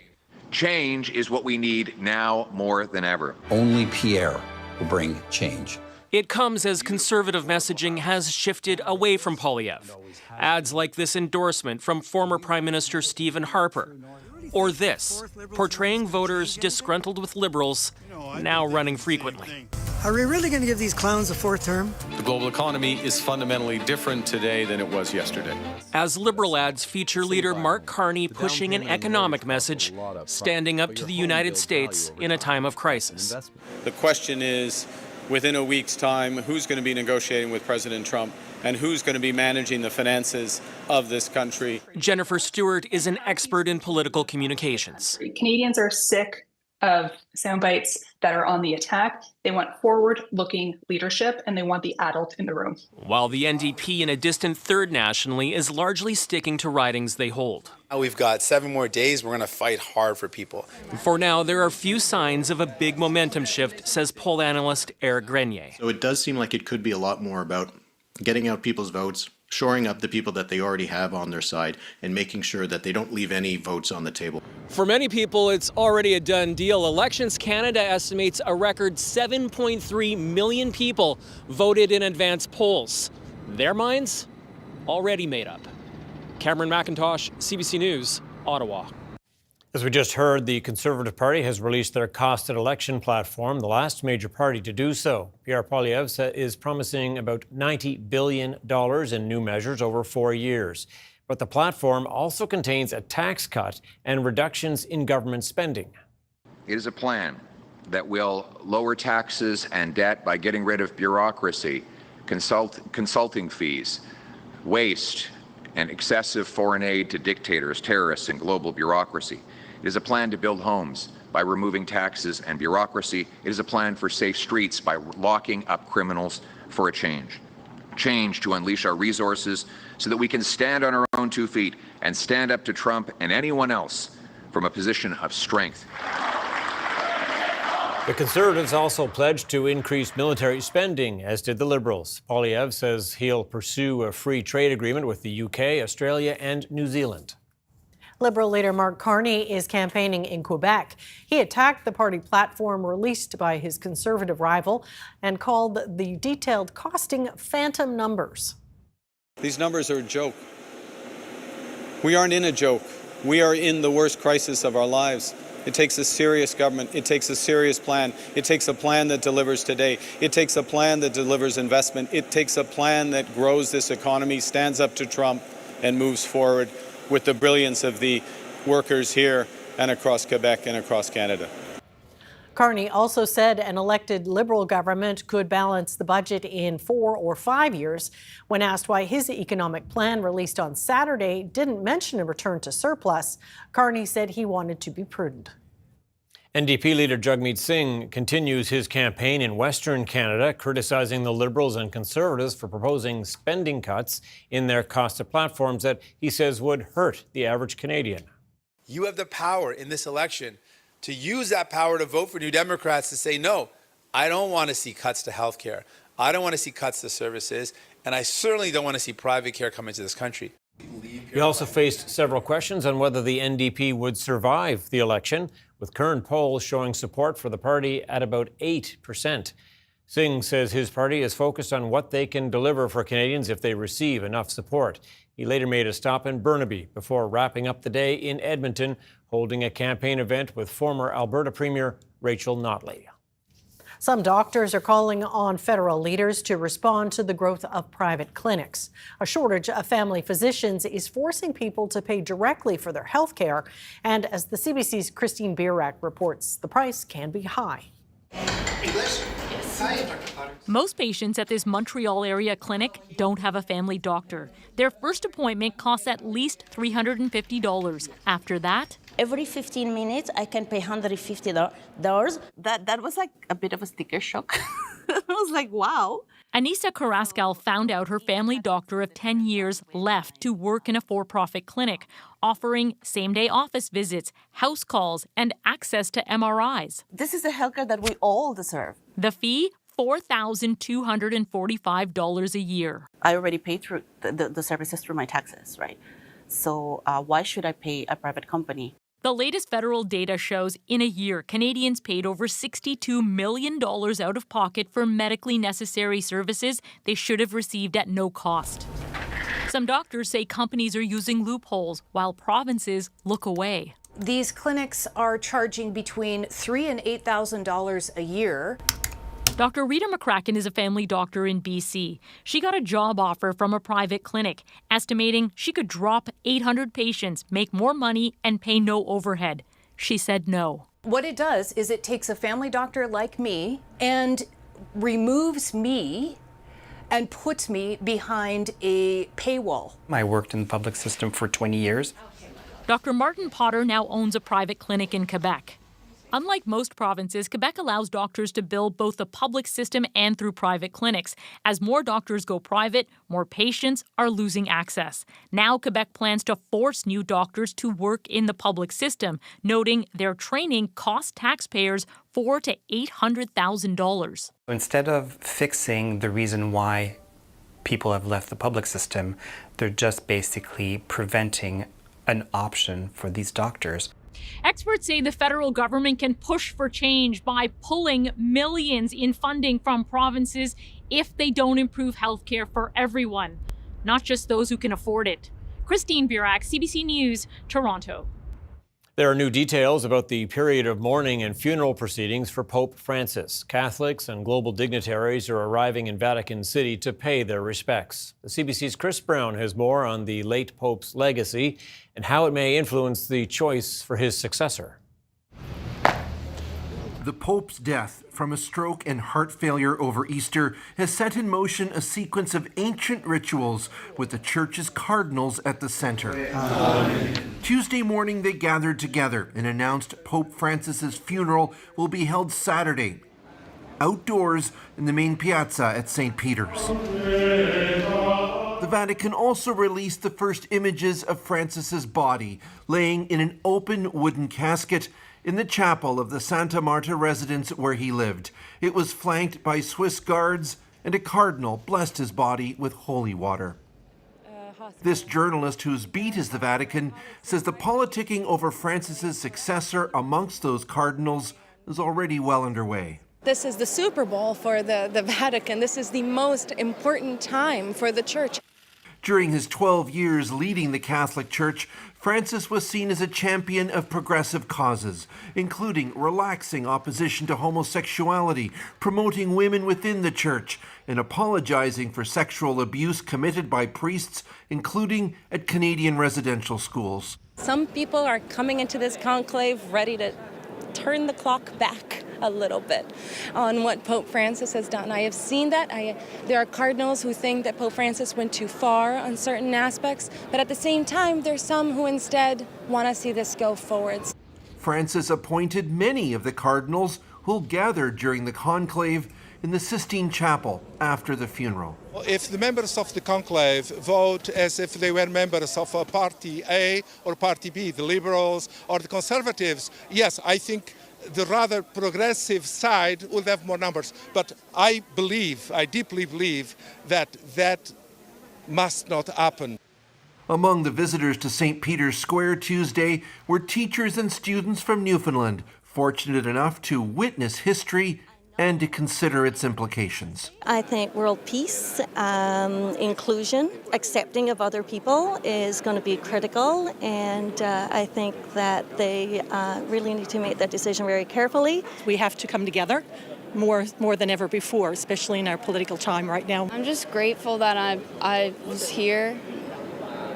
Speaker 8: Change is what we need now more than ever.
Speaker 23: Only Pierre will bring change.
Speaker 9: It comes as Conservative messaging has shifted away from Poilievre. Ads like this endorsement from former Prime Minister Stephen Harper. Or this, portraying voters disgruntled with Liberals, now running frequently.
Speaker 24: Are we really going to give these clowns a fourth term?
Speaker 25: The global economy is fundamentally different today than it was yesterday.
Speaker 9: As Liberal ads feature leader Mark Carney pushing an economic message, standing up to the United States in a time of crisis.
Speaker 25: The question is, within a week's time, who's going to be negotiating with President Trump and who's going to be managing the finances of this country?
Speaker 9: Jennifer Stewart is an expert in political communications.
Speaker 26: Canadians are sick of sound bites that are on the attack. They want forward-looking leadership, and they want the adult in the room.
Speaker 9: While the NDP, in a distant third nationally, is largely sticking to ridings they hold.
Speaker 27: We've got 7 more days. We're going to fight hard for people.
Speaker 9: For now, there are few signs of a big momentum shift, says poll analyst Eric Grenier.
Speaker 28: So it does seem like it could be a lot more about getting out people's votes, shoring up the people that they already have on their side, and making sure that they don't leave any votes on the table.
Speaker 9: For many people, it's already a done deal. Elections Canada estimates a record 7.3 million people voted in advance polls. Their minds already made up. Cameron McIntosh, CBC News, Ottawa.
Speaker 3: As we just heard, the Conservative Party has released their costed election platform, the last major party to do so. Pierre Poilievre is promising about $90 billion in new measures over 4 years. But the platform also contains a tax cut and reductions in government spending.
Speaker 8: It is a plan that will lower taxes and debt by getting rid of bureaucracy, consulting fees, waste, and excessive foreign aid to dictators, terrorists, and global bureaucracy. It is a plan to build homes by removing taxes and bureaucracy. It is a plan for safe streets by locking up criminals for a change. Change to unleash our resources so that we can stand on our own 2 feet and stand up to Trump and anyone else from a position of strength.
Speaker 3: The Conservatives also pledged to increase military spending, as did the Liberals. Poilievre says he'll pursue a free trade agreement with the UK, Australia, and New Zealand.
Speaker 2: Liberal leader Mark Carney is campaigning in Quebec. He attacked the party platform released by his Conservative rival and called the detailed costing phantom numbers.
Speaker 25: These numbers are a joke. We aren't in a joke. We are in the worst crisis of our lives. It takes a serious government. It takes a serious plan. It takes a plan that delivers today. It takes a plan that delivers investment. It takes a plan that grows this economy, stands up to Trump, and moves forward with the brilliance of the workers here and across Quebec and across Canada.
Speaker 2: Carney also said an elected Liberal government could balance the budget in 4 or 5 years. When asked why his economic plan released on Saturday didn't mention a return to surplus, Carney said he wanted to be prudent.
Speaker 3: NDP leader Jagmeet Singh continues his campaign in Western Canada, criticizing the Liberals and Conservatives for proposing spending cuts in their costed platforms that he says would hurt the average Canadian.
Speaker 29: You have the power in this election to use that power to vote for New Democrats to say, no, I don't want to see cuts to health care. I don't want to see cuts to services. And I certainly don't want to see private care come into this country.
Speaker 3: He also faced several questions on whether the NDP would survive the election, with current polls showing support for the party at about 8%. Singh says his party is focused on what they can deliver for Canadians if they receive enough support. He later made a stop in Burnaby before wrapping up the day in Edmonton, holding a campaign event with former Alberta Premier Rachel Notley.
Speaker 2: Some doctors are calling on federal leaders to respond to the growth of private clinics. A shortage of family physicians is forcing people to pay directly for their health care. And as the CBC's Christine Bierak reports, the price can be high.
Speaker 30: Most patients at this Montreal area clinic don't have a family doctor. Their first appointment costs at least $350. After that,
Speaker 5: Every 15 minutes, I can pay $150.
Speaker 6: That was like a bit of a sticker shock. I was like, wow.
Speaker 30: Anissa Carrascal found out her family doctor of 10 years left to work in a for-profit clinic, offering same-day office visits, house calls, and access to MRIs.
Speaker 6: This is the healthcare that we all deserve.
Speaker 30: The fee, $4,245 a year.
Speaker 6: I already paid through the services through my taxes, right? So why should I pay a private company?
Speaker 30: The latest federal data shows in a year, Canadians paid over $62 million out of pocket for medically necessary services they should have received at no cost. Some doctors say companies are using loopholes while provinces look away.
Speaker 10: These clinics are charging between $3,000 and $8,000 a year.
Speaker 30: Dr. Rita McCracken is a family doctor in BC. She got a job offer from a private clinic, estimating she could drop 800 patients, make more money, and pay no overhead. She said no.
Speaker 10: What it does is it takes a family doctor like me and removes me and puts me behind a paywall.
Speaker 11: I worked in the public system for 20 years.
Speaker 30: Dr. Martin Potter now owns a private clinic in Quebec. Unlike most provinces, Quebec allows doctors to bill both the public system and through private clinics. As more doctors go private, more patients are losing access. Now, Quebec plans to force new doctors to work in the public system, noting their training costs taxpayers $400,000 to $800,000.
Speaker 11: Instead of fixing the reason why people have left the public system, they're just basically preventing an option for these doctors.
Speaker 30: Experts say the federal government can push for change by pulling millions in funding from provinces if they don't improve healthcare for everyone, not just those who can afford it. Christine Burak, CBC News, Toronto.
Speaker 3: There are new details about the period of mourning and funeral proceedings for Pope Francis. Catholics and global dignitaries are arriving in Vatican City to pay their respects. The CBC's Chris Brown has more on the late Pope's legacy and how it may influence the choice for his successor.
Speaker 12: The Pope's death from a stroke and heart failure over Easter has set in motion a sequence of ancient rituals with the Church's cardinals at the center. Tuesday morning, they gathered together and announced Pope Francis's funeral will be held Saturday, outdoors in the main piazza at St. Peter's. The Vatican also released the first images of Francis's body, laying in an open wooden casket in the chapel of the Santa Marta residence where he lived. It was flanked by Swiss guards, and a cardinal blessed his body with holy water. This journalist, whose beat is the Vatican, says the politicking over Francis's successor amongst those cardinals is already well underway.
Speaker 13: This is the Super Bowl for the Vatican. This is the most important time for the Church.
Speaker 12: During his 12 years leading the Catholic Church, Francis was seen as a champion of progressive causes, including relaxing opposition to homosexuality, promoting women within the Church, and apologizing for sexual abuse committed by priests, including at Canadian residential schools.
Speaker 13: Some people are coming into this conclave ready to turn the clock back a little bit on what Pope Francis has done. I have seen that. There are cardinals who think that Pope Francis went too far on certain aspects, but at the same time, there's some who instead want to see this go forwards.
Speaker 12: Francis appointed many of the cardinals who'll gather during the conclave in the Sistine Chapel after the funeral.
Speaker 14: If the members of the conclave vote as if they were members of Party A or Party B, the Liberals or the Conservatives, yes, I think the rather progressive side will have more numbers. But I deeply believe that that must not happen.
Speaker 12: Among the visitors to St. Peter's Square Tuesday were teachers and students from Newfoundland, fortunate enough to witness history and to consider its implications.
Speaker 5: I think world peace, inclusion, accepting of other people is going to be critical, and I think that they really need to make that decision very carefully.
Speaker 15: We have to come together more than ever before, especially in our political time right now.
Speaker 16: I'm just grateful that I was here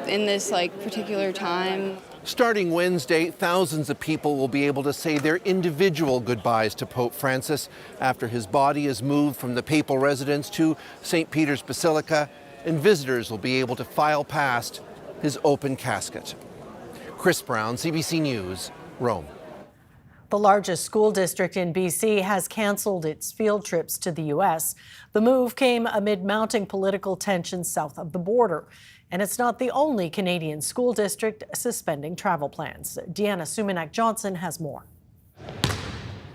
Speaker 16: in this particular time.
Speaker 12: Starting Wednesday, thousands of people will be able to say their individual goodbyes to Pope Francis after his body is moved from the papal residence to St. Peter's Basilica, and visitors will be able to file past his open casket.
Speaker 1: Chris Brown, CBC News, Rome.
Speaker 2: The largest school district in BC has canceled its field trips to the U.S. The move came amid mounting political tensions south of the border. And it's not the only Canadian school district suspending travel plans. Deanna Sumanak-Johnson has more.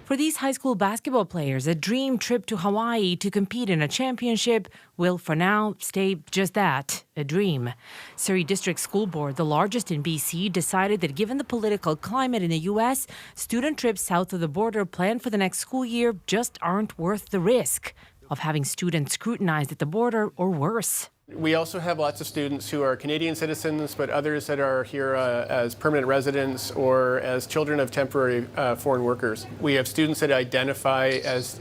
Speaker 4: For these high school basketball players, a dream trip to Hawaii to compete in a championship will, for now, stay just that, a dream. Surrey District School Board, the largest in BC, decided that given the political climate in the U.S., student trips south of the border planned for the next school year just aren't worth the risk of having students scrutinized at the border or worse.
Speaker 7: We also have lots of students who are Canadian citizens, but others that are here as permanent residents or as children of temporary foreign workers. We have students that identify as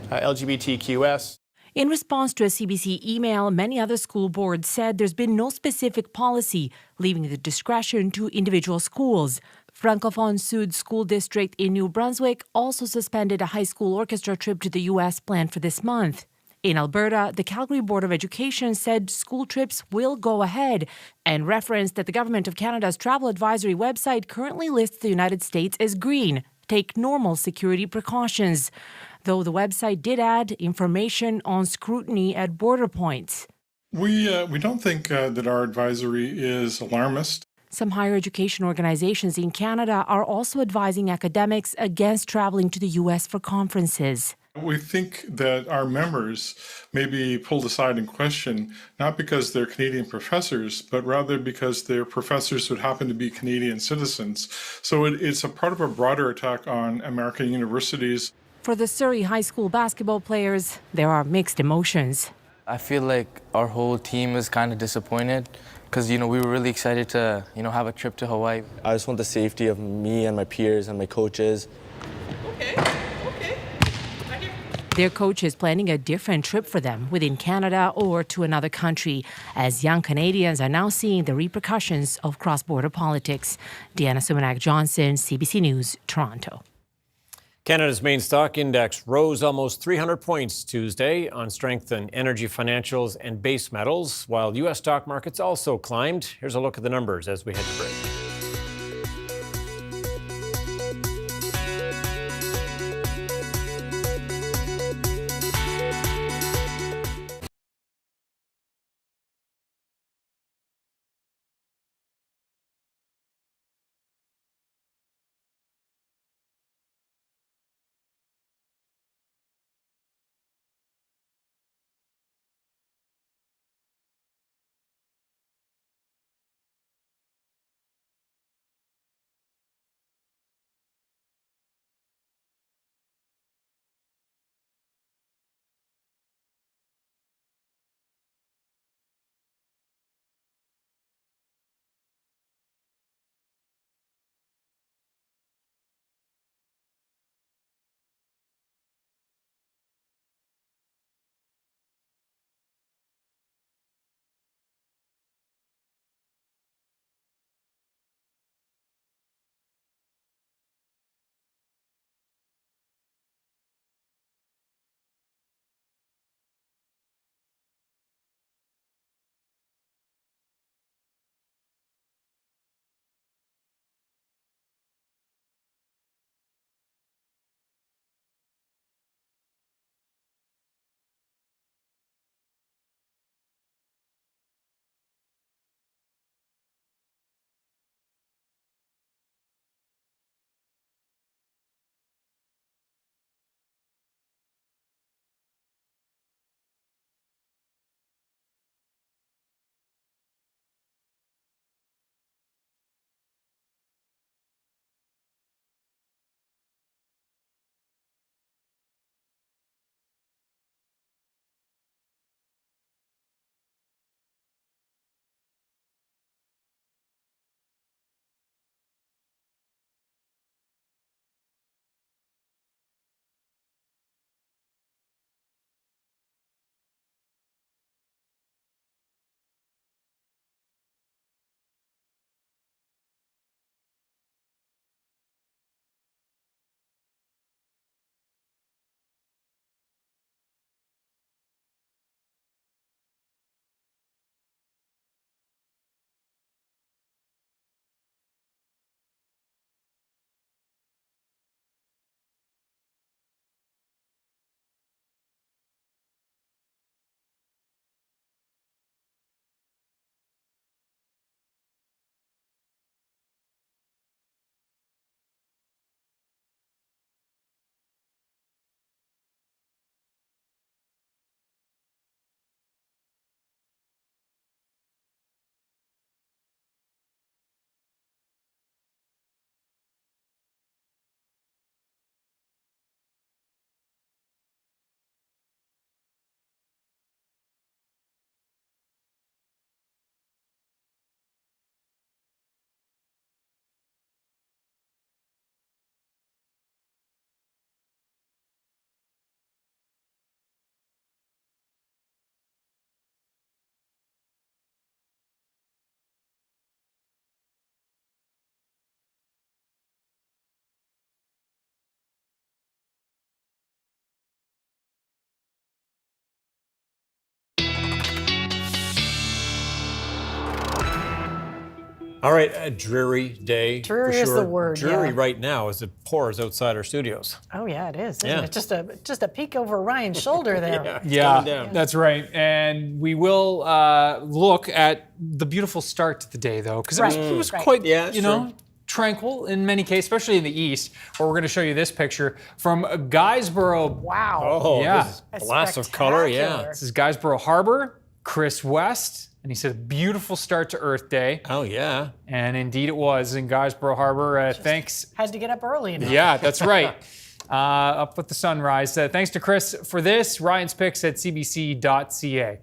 Speaker 7: LGBTQS.
Speaker 4: In response to a CBC email, many other school boards said there's been no specific policy, leaving the discretion to individual schools. Francophone Sud School District in New Brunswick also suspended a high school orchestra trip to the U.S. planned for this month. In Alberta, the Calgary Board of Education said school trips will go ahead and referenced that the Government of Canada's travel advisory website currently lists the United States as green. Take normal security precautions. Though the website did add information on scrutiny at border points.
Speaker 17: We don't think that our advisory is alarmist.
Speaker 4: Some higher education organizations in Canada are also advising academics against traveling to the U.S. for conferences.
Speaker 17: We think that our members may be pulled aside in question, not because they're Canadian professors, but rather because they're professors who happen to be Canadian citizens. So it's a part of a broader attack on American universities.
Speaker 4: For the Surrey High School basketball players, there are mixed emotions.
Speaker 18: I feel like our whole team is kind of disappointed because, we were really excited to, have a trip to Hawaii.
Speaker 19: I just want the safety of me and my peers and my coaches.
Speaker 4: Their coach is planning a different trip for them within Canada or to another country, as young Canadians are now seeing the repercussions of cross-border politics. Deanna Sumanak-Johnson, CBC News, Toronto.
Speaker 3: Canada's main stock index rose almost 300 points Tuesday on strength in energy, financials, and base metals, while U.S. stock markets also climbed. Here's a look at the numbers as we head to break. All right, a dreary day.
Speaker 2: Dreary
Speaker 3: for
Speaker 2: is
Speaker 3: sure.
Speaker 2: the word,
Speaker 3: Dreary
Speaker 2: yeah.
Speaker 3: right now as it pours outside our studios.
Speaker 2: Oh yeah, it is. Isn't
Speaker 3: Yeah.
Speaker 2: it? Just a peek over Ryan's shoulder there.
Speaker 8: Yeah, that's right. And we will look at the beautiful start to the day, though, because it was quite, tranquil in many cases, especially in the east, where we're going to show you this picture from Guysborough.
Speaker 2: Wow.
Speaker 3: Oh,
Speaker 8: yeah.
Speaker 3: this is blast of color, yeah.
Speaker 8: This is Guysborough Harbor, Chris West. And he said, beautiful start to Earth Day.
Speaker 3: Oh, yeah.
Speaker 8: And indeed it was in Guysborough Harbor. Thanks.
Speaker 2: Had to get up early enough.
Speaker 8: Yeah, that's right. Up with the sunrise. Thanks to Chris for this. Ryan's picks at cbc.ca.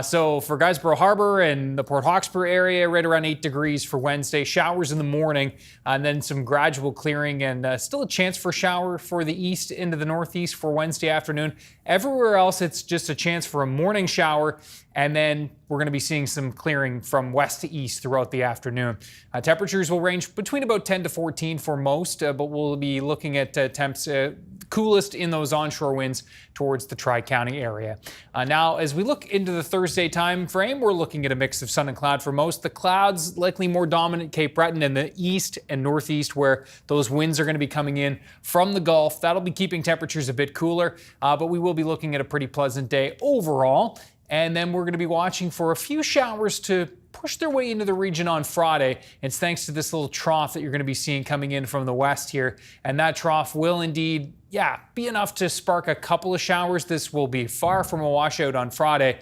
Speaker 8: So for Guysborough Harbor and the Port Hawkesbury area, right around 8 degrees for Wednesday. Showers in the morning, and then some gradual clearing, and still a chance for shower for the east into the northeast for Wednesday afternoon. Everywhere else, it's just a chance for a morning shower, and then we're going to be seeing some clearing from west to east throughout the afternoon. Temperatures will range between about 10 to 14 for most, but we'll be looking at temps coolest in those onshore winds towards the Tri-County area. Now, as we look into the Thursday time frame, we're looking at a mix of sun and cloud for most. The clouds likely more dominant Cape Breton and the east and northeast, where those winds are going to be coming in from the Gulf. That'll be keeping temperatures a bit cooler, but we will be looking at a pretty pleasant day overall. And then we're going to be watching for a few showers to push their way into the region on Friday. It's thanks to this little trough that you're going to be seeing coming in from the west here. And that trough will indeed, be enough to spark a couple of showers. This will be far from a washout on Friday.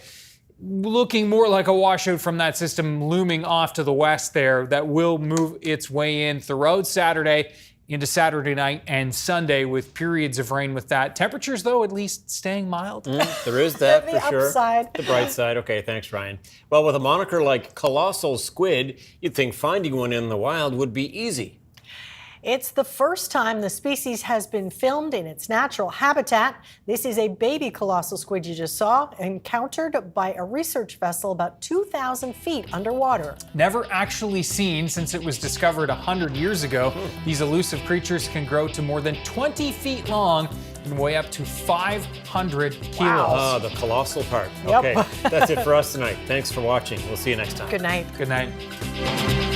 Speaker 8: Looking more like a washout from that system looming off to the west there that will move its way in throughout Saturday into Saturday night and Sunday with periods of rain with that. Temperatures, though, at least staying mild.
Speaker 3: There is that
Speaker 2: The
Speaker 3: for sure.
Speaker 2: upside.
Speaker 3: The bright side. Okay, thanks, Ryan. Well, with a moniker like Colossal Squid, you'd think finding one in the wild would be easy.
Speaker 2: It's the first time the species has been filmed in its natural habitat. This is a baby colossal squid you just saw, encountered by a research vessel about 2,000 feet underwater.
Speaker 8: Never actually seen since it was discovered 100 years ago. These elusive creatures can grow to more than 20 feet long and weigh up to 500 kilos.
Speaker 3: Ah, the colossal part.
Speaker 2: Yep.
Speaker 3: Okay, that's it for us tonight. Thanks for watching. We'll see you next time.
Speaker 2: Good night.
Speaker 8: Good night.